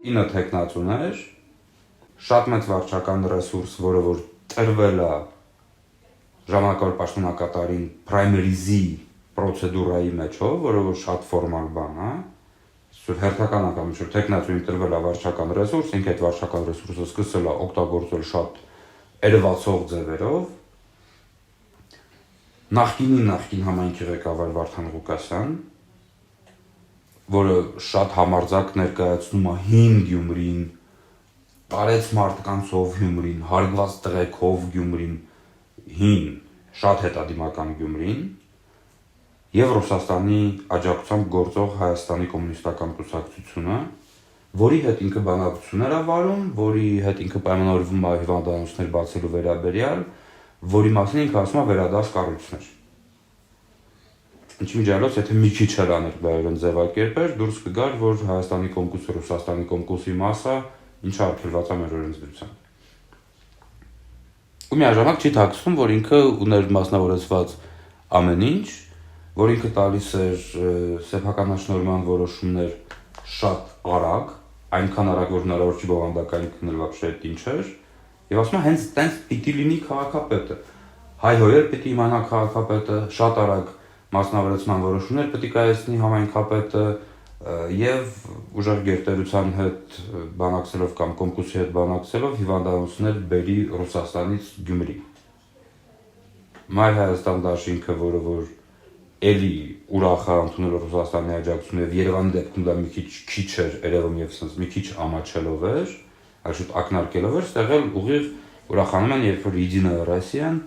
9 տեխնացուներ, շատ մեծ վարչական ռեսուրս, որը որ տրվել է ժամանակավոր պաշտոնակատարին պրայմերիզի պրոցեդուրայի մեջով, որը որ շատ ֆորմալ բան է, հերթական անգամ տեխնացուին տրվել է վարչական ռեսուրս, ինքը այդ վարչական ռեսուրսը սկսել է օգտագործել շատ երևացող ձևերով, նախկին համայնքի ղեկավար Վարդան Ղուկասյան, որը շատ համարձակ ներկայացնում է հին Գյումրին, տարեց մարդկանցով Գյումրին, հարգված տղեկով Գյումրին, հին, շատ հետադիմական Գյումրին, եւ Ռուսաստանի աջակցությամբ գործող Հայաստանի կոմունիստական կուսակցությունը, որի հետ ինքը բանակցություններ է վարում, որի հետ ինքը պայմանավորվում է հիվանդանոցներ բացելու վերաբերյալ, որի մասին ինքը ասում է վերադարձ կառույցներ։ Ինչի միջալոց, եթե մի քիչ էլ աներկբայորեն ձևակերպեր, դուրս կգար, որ Հայաստանի կոմկուսը Ռուսաստանի կոմկուսի մասը, ինչը արգելված է մեր օրենսդրությամբ։ Ու միաժամանակ չի թաքցվում, որ ինքը ուներ մասնավորեցված ամեն ինչ, որ ինքը տալիս էր սեփականաշնորհման որոշումներ շատ արագ, այնքան արագ, որ հնարավոր չի բովանդակային քննել вообще այդ ինչ էր, եւ ասում է հենց տենց պիտի լինի քաղաքապետը։ Հայ-հոյեր պիտի իմանա քաղաքապետը, շատ արագ մասնավորեցման որոշումներ պետք է կայացնի համայնքապետը եւ ուժեղ գերտերության հետ բանակցելով կամ կոմկուսի հետ բանակցելով հիվանդանոցներ բերի Ռուսաստանից Գյումրի։ Մայր Հայաստան դաշինքը, որը որ էլի ուրախ է ընդունել Ռուսաստանի աջակցությունը եւ Երևանի դեպքում դա մի քիչ էր երևում եւ sense մի քիչ ամաչելով էր, այսուտ ակնարկելով էր, ստեղել ուղիղ ուրախանում են, երբ որ Единая Россия-ն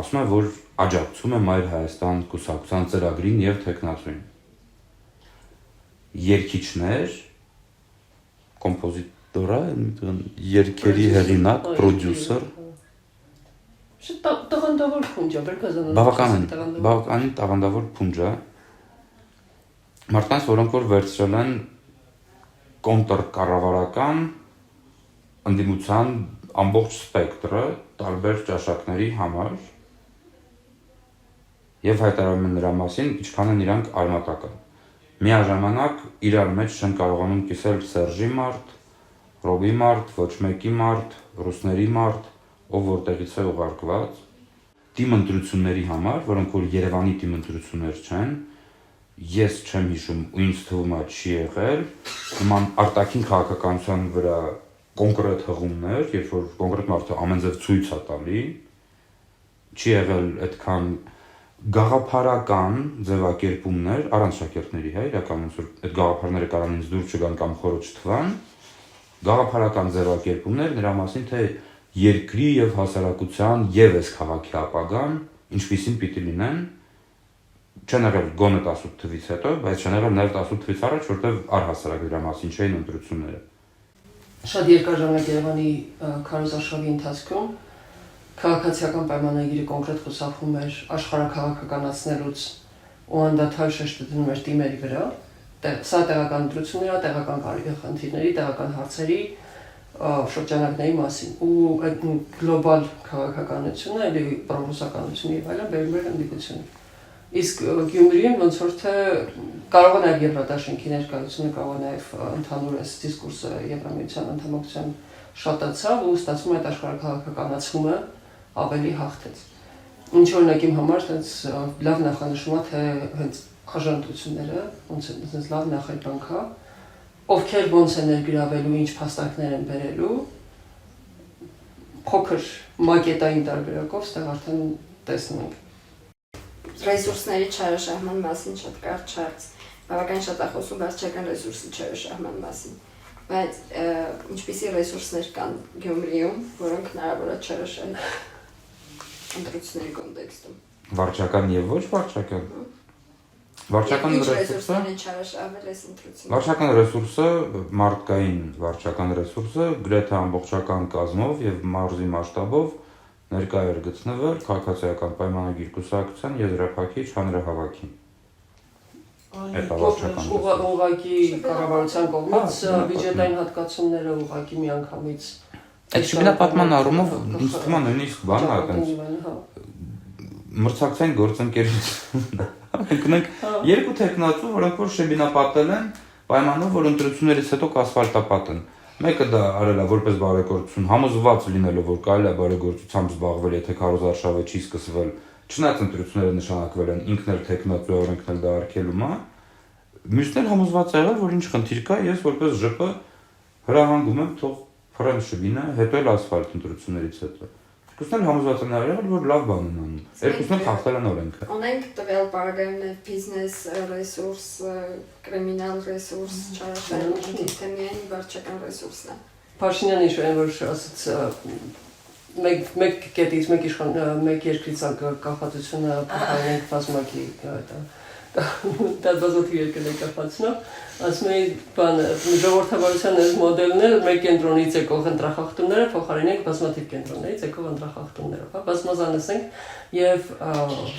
ասում է, որ աջակցում է Մայր Հայաստան կուսակցության ծրագրին եւ տեխնացուին։ Երգիչներ, կոմպոզիտոր, երգերի հեղինակ, պրոդյուսեր։ Շատ տաղանդավոր փունջ է, բերքազանոց։ Բավականին տաղանդավոր փունջ է։ Մարդկանց, որոնք որ վերցրել են կոնտրկառավարական ընդդիմության ամբողջ սպեկտրը տարբեր ճաշակների համար եւ հայտարարում են նրա մասին, ինչքան են իրանք արմատական։ Միաժամանակ իրար մեջ չեն կարողանում կիսել Սերժի մարդ, Ռոբի մարդ, ոչ մեկի մարդ, ռուսների մարդ, ով որտեղից է ուղարկված, թիմ ընտրությունների համար, որոնք որ Երևանի թիմ ընտրություններ չեն, ես չեմ հիշում ու ինձ թվում է չի եղել, նման արտաքին քաղաքականության վրա կոնկրետ հղումներ, երբ որ կոնկրետ մարդը ամեն ձև ցույց է տալի, չի եղել այդքան գաղափարական ձևակերպումներ առանց շակերտների, հա, իրականում այդ գաղափարները կարան ինձ դուր չգան կամ խորը չթվան, գաղափարական ձևակերպումներ նրա մասին, թե երկրի եւ հասարակության եւ այս քաղաքի ապագան ինչպիսին պիտի լինեն, չեն եղել գոնե 18 թվից հետո, բայց չեն եղել նաեւ 18 թվից առաջ, որտեղ առհասարակ դրա մասին չէին ընտրությունները։ Շատ երկար ժամանակ Երևանի քարոզարշավի ընթացքում քաղաքացիական պայմանագիրը կոնկրետ խուսափում էր աշխարհաքաղաքականացնելուց ու անդադար շեշտը դնում էր թիմերի վրա, սա տեղական ընտրությունների, տեղական խնդիրների, տեղական հարցերի շրջանակների մասին ու այդ գլոբալ քաղաքականությունը, էլի պրոռուսականությունը եւ այլն բերում էր ընդդիմություն։ Իսկ Գյումրիում ոնց որ թե կարող է նաեւ Եվրադաշինքի ներկայությունը, կարող է նաեւ ընդհանուր այս դիսկուրսը Եվրամիության անդամակցության շատացավ ու ստացվում է այդ աշխարհաքաղաքականացումը ավելի հաղթեց։ Ինչ օրինակ իմ համար այդպես լավ նախանշում է, թե հենց արժանապատվությունները, ոնց է այդպես լավ նախագծանք է, ովքեր ոնց են ներգրավելու, ինչ փաստարկներ են բերելու, փոքր մակետային տարբերակով ստեղ արդեն տեսնում ենք։ Ռեսուրսների չարաշահման մասին շատ կարճ հարց, բավական շատ է խոսում վարչական ռեսուրսի չարաշահման մասին, բայց ինչպիսի ռեսուրսներ կան Գյումրիում, որոնք հնարավոր է չարաշահել ընտրությունների կոնտեքստում։ Վարչական եւ ոչ վարչական։ Վարչական ռեսուրսները չարաշահվել այս ընտրությունները։ Վարչական ռեսուրսը, մարդկային վարչական ռեսուրսը գրեթե ամբողջական կազմով եւ մարզի մասշտաբով ներկա էր գտնվել քաղաքացիական պայմանագիր կուսակցության եզրափակիչ հանրահավաքին։ Ուղղակի կառավարության կողմից բյուջետային հատկացումները ուղղակի միանգամից այդ շինապատման առումով ինձ թվում է նույնիսկ բան է այդպես մրցակցային գործընկերություն։ Մենք ունենք երկու տեխնացու, որոնք որ շեմինապատել են պայմանով, որ ընտրություններից հետո կասֆալտապատեն։ Մեկը դա արել է որպես բարեգործություն, համոզված լինելով, որ կարելի է բարեգործությամբ զբաղվել, եթե քարոզարշավը չի սկսվել, չնայած ընտրությունները նշանակվել են, ինքն էլ տեխնացու օրենքն էլ դա արգելում է։ Մյուսներ համոզված եղել, որ ինչ խնդիր կա, ես որպես ԺՊ հրահանգում եմ թող ֆրեն շվինը, հետո էլ ասֆալտ ընտրություններից հետո։ Երկուսն էլ համոզված են եղել, որ լավ բան են անում։ Երկուսն էլ խախտել են օրենքը։ Ունենք տվյալ պարագայումներ բիզնես ռեսուրս, կրիմինալ ռեսուրս, չարաշահություն, թե միայն վարչական ռեսուրսն է։ Փաշինյանը ինչ որ ասաց մեկ կետից մեկ երկրից կախվածությունը փոխարինենք բազմակի դա բազոթի երկրի կախվածնով ասում էի բան ժողովրդավարության այս մոդելն է մեկ կենտրոնից եկող ընտրախախտումները փոխարինենք բազմաթիվ կենտրոններից եկող ընտրախախտումներով, հա, բազմազանեցենք եւ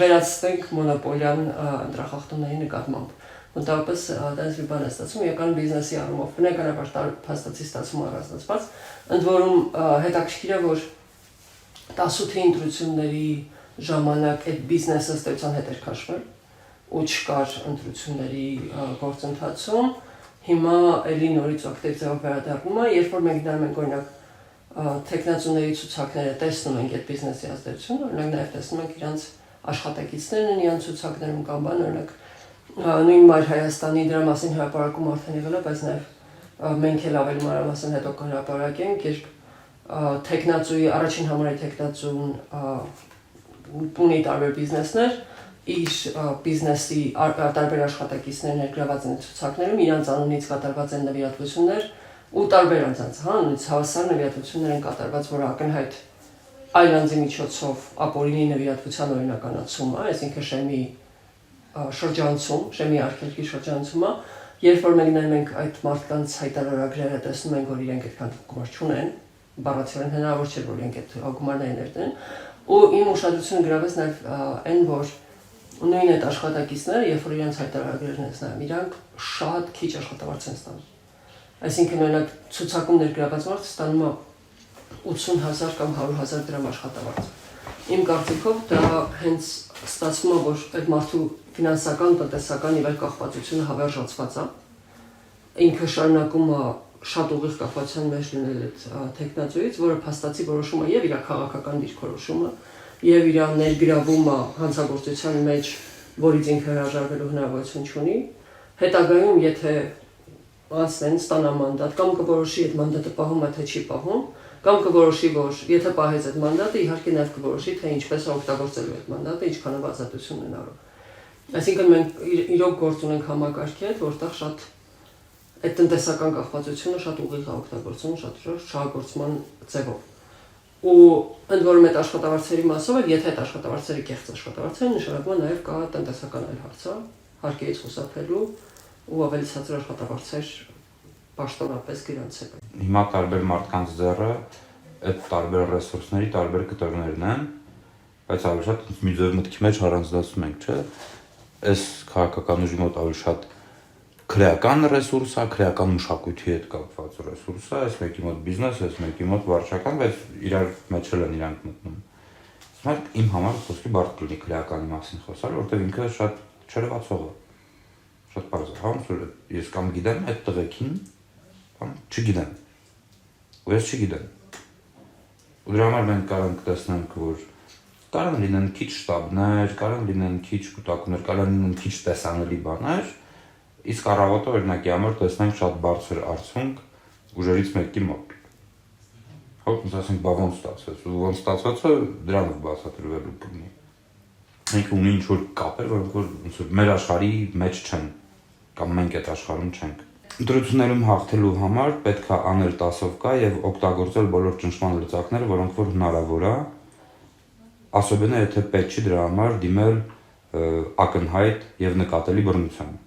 վերացնենք մոնոպոլիան ընտրախախտումների նկատմամբ։ Մոտավորապես այդպես մի բան է ստացվում իրական բիզնեսի առումով, բնականաբար փաստացի ստացվում առանձնացված, ընդ որում հետաքրքիր է որ 18 ընտրությունների ժամանակ այդ բիզնեսը ստեցան հետ էր քաշվել ու չկար ընտրությունների գործընթացում, հիմա էլի նորից ակտիվ ձևով վերադառնում է, երբ որ մենք դառնում ենք օրինակ տեխնացուների ցուցակները տեսնում ենք այդ բիզնեսի ազդեցությունը, օրինակ նաև տեսնում ենք իրանց աշխատակիցներն են իրանց ցուցակներում կամ բան, օրինակ նույն Մայր Հայաստանի դրա մասին հրապարակում արդեն եղել է, բայց նաև մենք էլ ավելի մանրամասն հետո կհրապարակենք, երբ տեխնացուի առաջին համարի տեխնացուն ունի տարբեր բիզնեսներ իր բիզնեսի տարբեր աշխատակիցներ ներգրաված են ցուցակներում, իրանց անունից կատարված են նվիրատվություններ ու տարբեր անձանց, հա, նույնիսկ հավասար նվիրատվություններ են կատարված, որը ակնհայտ այլ անձի միջոցով ապօրինի նվիրատվության օրինականացում է, այսինքն շեմի շրջանցում, շեմի արգելքի շրջանցումը, երբ որ մենք նայում ենք այդ մարդկանց հայտարարագրերը, տեսնում ենք, որ իրենք այդքան գումար չունեն, բառացիորեն հնարավոր չէ, որ իրենք այդ գումարները ներդեն, ու իմ ուշադրությունը գրավեց նաև այն, որ նույն այդ աշխատակիցները, երբ որ իրենց հայտարարագրերն են նայում, իրանք շատ քիչ աշխատավարձ են ստանում։ Այսինքն օրինակ ցուցակում ներգրաված մարդը ստանում է 80,000 կամ 100,000 դրամ աշխատավարձ։ Իմ կարծիքով դա հենց ստացվում է, որ այդ մարդու ֆինանսական, տնտեսական եւ այլ կախվածությունը հավերժացված է։ Ինքը շարունակում է շատ ուղիղ կախվածության մեջ լինել այդ տեխնացուից, որը փաստացի որոշում է եւ իր քաղաքական դիրքորոշումը, եւ իր ներգրավումը հանցագործության մեջ, որից ինքը հրաժարվելու հնարավորություն չունի, հետագայում եթե ասեն ստանա մանդատ կամ կորոշի այդ մանդատը պահում է թե չի պահում, կամ կորոշի որ եթե պահեց այդ մանդատը, իհարկե նաև կորոշի թե ինչպես է օգտագործելու այդ մանդատը, ինչքանով ազատություն ունենալու։ Այսինքն մենք իրոք գործ ունենք համակարգի հետ, որտեղ շատ այդ տնտեսական կախվածությունը շատ ուղիղ է օգտագործվում, շատ շահագործման ձևով։ Ու ընդ որում այդ աշխատավարձերի մասով էլ եթե այդ աշխատավարձերը կեղծ աշխատավարձ են, նշանակում է նաև կա տնտեսական այլ հարցը, հարկերից խուսափելու ու ավելի ցածր աշխատավարձեր պաշտոնապես գրանցել։ Հիմա տարբեր մարդկանց ձեռը այդ տարբեր ռեսուրսների տարբեր կտորներն են, բայց ավելի շատ մի ձև մտքի մեջ առանձնացում ենք, չէ՞։ Այս քաղաքական ուժի մոտ ավելի շատ քրեական ռեսուրս է, քրեական մշակույթի հետ կապված ռեսուրս է, այս մեկի մոտ բիզնես, այս մեկի մոտ վարչական, բայց իրար մեջ են իրանք մտնում։ Հիմա իմ համար խոսքի բարդ կլինի քրեականի մասին խոսալ, որովհետև ինքը շատ չերևացող է։ Շատ բարձր, հա, ես կամ գիտեմ այդ տղեկին, կամ չգիտեմ։ Ու ես չգիտեմ։ Ու դրա համար մենք կարող ենք տեսնենք, որ կարող են լինեն քիչ շտաբներ, կարող են լինեն քիչ կուտակումներ, կարող են լինեն քիչ տեսանելի բաներ, իսկ առավոտը օրինակի համար տեսնենք շատ բարձր արդյունք ուժերից մեկի մոտ։ Հոտ ասենք բա ոնց ստացվեց, ու ոնց ստացվածը դրանով բացատրվելու կլինի։ Մենք ունի ինչ-որ կապեր, որոնք որ մեր աշխարհի մեջ չեն, կամ մենք այդ աշխարհում չենք։ Ընտրություններում հաղթելու համար պետք է անել 10-ով կա եւ օգտագործել բոլոր ճնշման լծակները, որոնք որ հնարավոր է, ասոբենը եթե պետք չի դրա համար դիմել ակնհայտ եւ նկատելի բռնության։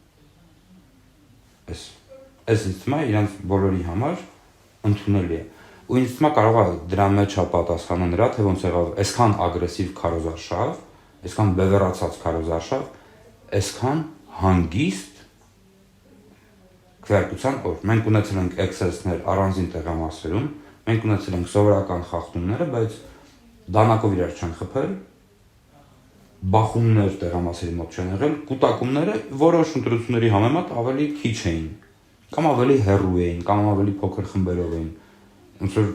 Այս ինձ թվում է իրանց բոլորի համար ընդունելի է։ Ու ինձ թվում է կարող է դրա մեջ պատասխանը նրա, թե ոնց եղավ այսքան ագրեսիվ քարոզարշավ, այսքան բևեռացած քարոզարշավ, այսքան հանգիստ քվեարկության օր։ Մենք ունեցել ենք էքսեսներ առանձին տեղամասերում, մենք ունեցել ենք սովորական խախտումները, բայց դանակով իրար չեն խփել, բախումներ տեղամասերի մոտ չեն եղել, կուտակումները որոշ ընտրությունների համեմատ ավելի քիչ էին։ Կամ ավելի հեռու էին, կամ ավելի փոքր խմբերով էին։ Ոնց որ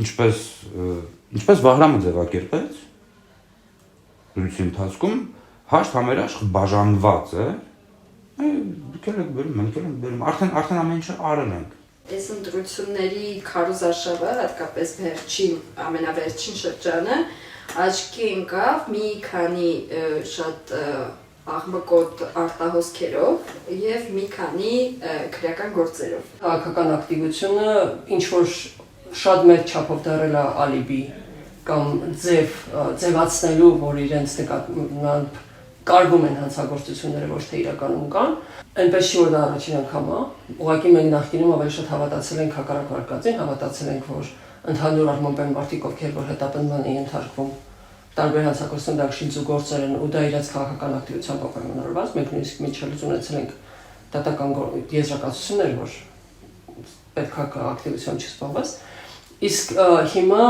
ինչպես Վահրամը ձևակերպեց զրույցի ընթացքում, հաշտ համերաշխ բաժանված է, դուք եք բերում, մենք ենք բերում, արդեն ամեն ինչը արել ենք։ Այս ընտրությունների քարոզարշավը, հատկապես վերջին, ամենավերջին շրջանը, աչքի ընկավ մի քանի շատ աղմկոտ արտահոսքերով եւ մի քանի քրեական գործերով։ Քաղաքական ակտիվությունը ինչ որ շատ մեծ չափով դարել է ալիբի կամ ձևացնելու, որ իրենց նկատմամբ կարվում են հանցագործությունները, ոչ թե իրականում կան, այնպես չի որ դա առաջին անգամ է, ուղղակի մենք նախկինում ավելի շատ հավատացել ենք հակառակ վարկածին, հավատացել ենք, որ ընդհանուր առմամբ են մարդիկ, ովքեր որ հետապնդման են ենթարկվում տարբեր հանցագործության դաշինձ ու գործեր են ու դա իրենց քաղաքական ակտիվությամբ պայմանավորված, մենք նույնիսկ միջելուց ունեցել ենք դատական եզրակացություններ, որ պետք է ակտիվությամբ չզբաղված, իսկ հիմա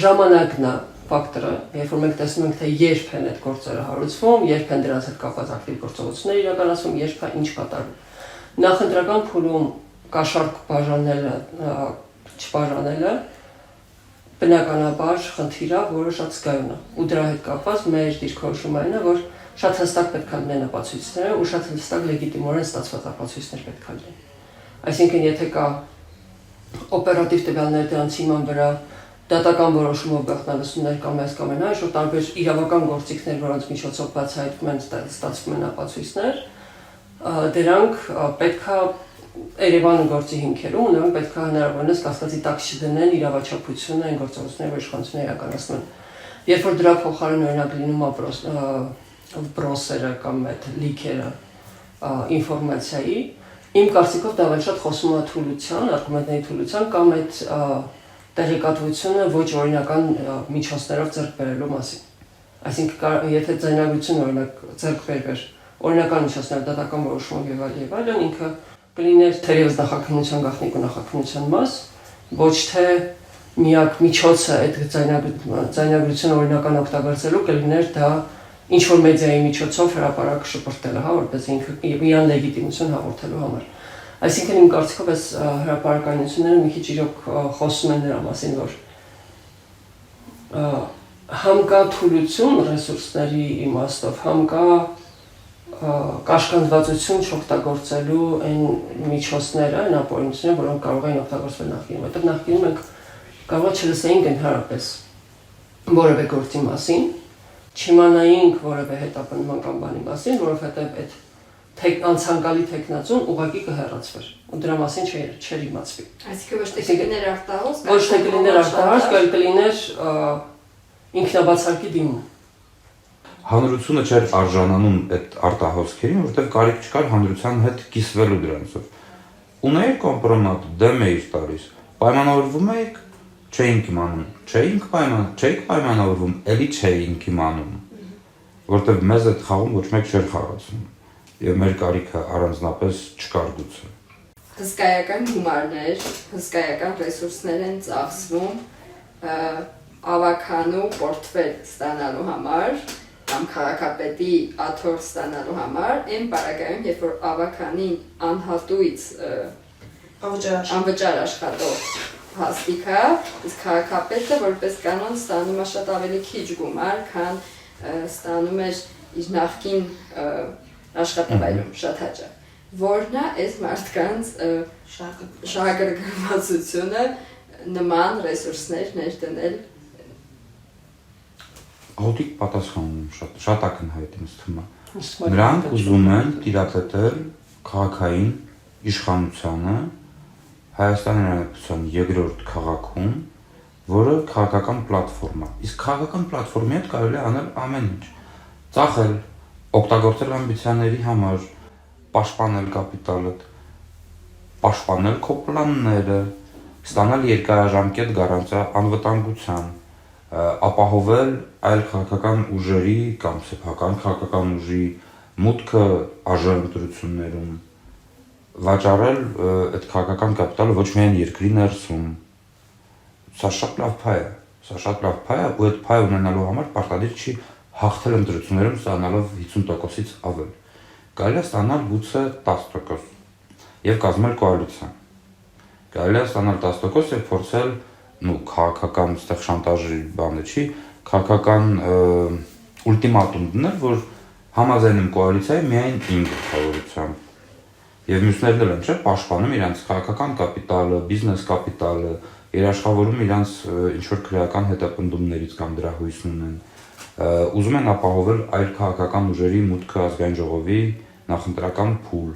ժամանակն է ֆակտորը, երբ որ մենք տեսնում ենք, թե երբ են այդ գործերը հարուցվում, երբ են դրանց հետ կապված ակտիվ գործողություններ իրականացվում, երբ է ինչ կատարվում։ Նախընտրական փուլում կաշառք բաժանելը, չբաժանելը բնականաբար խնդիր է, որը շատ զգայուն է, ու դրա հետ կապված մեր դիրքորոշումը այն է, որ շատ հստակ պետք է լինեն ապացույցները ու շատ հստակ լեգիտիմորեն ստացված ապացույցներ պետք է լինեն։ Այսինքն, եթե կա օպերատիվ տվյալներ դրանց հիման վրա դատական որոշումով գաղտնալսումներ կամ այս կամ այն, որ տարբեր իրավական գործիքներ, որոնց միջոցով բացահայտվում են, ստացվում են ապացույցներ, դրանք պետք է Երևանը գործի հիմքերում, նրանք պետք է հնարավորինս կասկածի տակ չդնեն իրավաչափությունը այն գործողությունները, որ իշխանությունը իրականացնում են։ Երբ որ դրա փոխարեն օրինակ լինում է բրոսերը կամ այդ լիքերը ինֆորմացիայի, իմ կարծիքով դա ավելի շատ խոսում է թուլության, արգումենտների թուլության կամ այդ տեղեկատվությունը ոչ օրինական միջոցներով ձեռք բերելու մասին։ Այսինքն, եթե ձայնագրություն օրինակ ձեռք բերվեր օրինական միջոցներով դատական որոշումով եւ այլն, ինքը կլիներ թերևս նախաքննության գաղտնիք ու նախաքննության մաս, ոչ թե միակ միջոցը այդ ձայնագրությունը օրինական օգտագործելու կլիներ դա ինչ որ մեդիայի միջոցով հրապարակ շպրտելը, հա, որպես ինքը իրան լեգիտիմություն հաղորդելու համար։ Այսինքն իմ կարծիքով այս հրապարակայնությունները մի քիչ իրոք խոսում են նրա մասին, որ համ կա թուլություն ռեսուրսների իմաստով, համ կա կաշկանդվածություն չօգտագործելու այն միջոցները, այն ապօրինությունները, որոնք կարող են օգտագործվել նախկինում, որտեղ նախկինում մենք կարող չլսեինք ընդհանրապես որևէ գործի մասին, չիմանայինք որևէ հետապնդման կամ բանի մասին, որովհետև այդ անցանկալի տեխնացուն ուղղակի կհեռացվեր ու դրա մասին չէր իմացվի։ Այսինքն ոչ թե կլիներ արտահոս, ոչ թե կլիներ արտահոս, այլ կլիներ ինքնաբացարկի դիմում։ Հանրությունը չէր արժանանում այդ արտահոսքերին, որտեղ կարիք չկար հանրության հետ կիսվելու դրանցով։ Ունեիր կոմպրոմատ, դեմ էիր տալիս, պայմանավորվում էիք, չէինք իմանում, չէինք պայմանավորվում, էլի չէինք իմանում, որտեղ մեզ այդ խաղում ոչ մեկ չէր խաղացում, եւ մեր կարիքը առանձնապես չկար գուցե։ Հսկայական գումարներ, հսկայական ռեսուրսներ են ծախսվում ավականու պորտֆել ստանալու համար կամ քաղաքապետի աթոռ ստանալու համար, այն պարագայում, երբ որ ավականին անհատույց անվճար աշխատող հաստիք է, իսկ քաղաքապետը որպես կանոն ստանում է շատ ավելի քիչ գումար, քան ստանում էր իր նախկին աշխատավայրում շատ հաճախ։ Որն է այս մարդկանց շահագրգռվածությունը նման ռեսուրսներ ներդնել։ Հոդիկ պատասխանում շատ ակնհայտ ինձ թվում է։ Նրանք ուզում են տիրապետել քաղաքային իշխանությանը Հայաստանի Հանրապետության երկրորդ քաղաքում, որը քաղաքական պլատֆորմ է։ Իսկ քաղաքական պլատֆորմի հետ կարելի է անել ամեն ինչ։ Ծախել, օգտագործել ամբիցիաների համար, պաշտպանել կապիտալը, պաշտպանել քո պլանները, ստանալ երկարաժամկետ գարանտիա անվտանգության, ապահովել այլ քաղաքական ուժերի կամ սեփական քաղաքական ուժի մուտքը արժանապատվություններում, վաճառել այդ քաղաքական կապիտալը ոչ միայն երկրի ներսում։ Սա շատ լավ փայ է, ու այդ փայ ունենալու համար պարտադիր չի հաղթել ընտրություններում ստանալով 50%-ից ավել։ Կարելի է ստանալ գուցե 10%։ եւ կազմել կոալիցիա։ Կարելի է ստանալ 10% եւ փորձել, քաղաքական այստեղ շանտաժի բանը չի, քաղաքական ուլտիմատում դնել, որ համաձայնում կոալիցիայի միայն 5 գլխավորությամբ։ Եվ մյուսներն էլ են, չէ՞, պաշտպանում իրենց քաղաքական կապիտալը, բիզնես կապիտալը, երաշխավորում իրենց ինչ-որ քրեական հետապնդումներից կամ դրա հույսն ունեն։ Ուզում են ապահովել այլ քաղաքական ուժերի մուտքը ազգային ժողովի նախընտրական փուլ։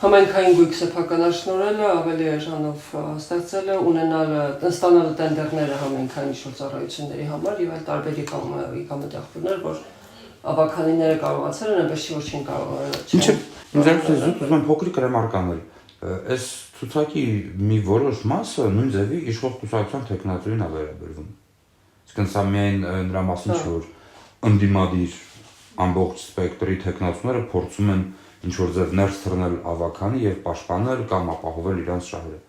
Համայնքային գույք սեփականաշնորհելը, ավելի էժանով ստեղծելը, ստանալը տենդերները համայնքային ինչ-որ ծառայությունների համար եւ այլ տարբեր եկամտախումներ, որ ավականիները կարողացել են, այնպես չի որ չեն կարող։ Ինձ ուզում եմ փոքրիկ ռեմարկ անել։ Այս ցուցակի մի որոշ մասը նույն ձևի իշխող կուսակցության տեխնատորին է վերաբերվում։ Իսկն սա միայն նրա մասին չէ, որ ընդդիմադիր ամբողջ սպեկտրի տեխնատորները փորձում են ինչ-որ ձև ներս թռնել ավականի եւ պաշտպանել կամ ապահովել իրենց շահերը։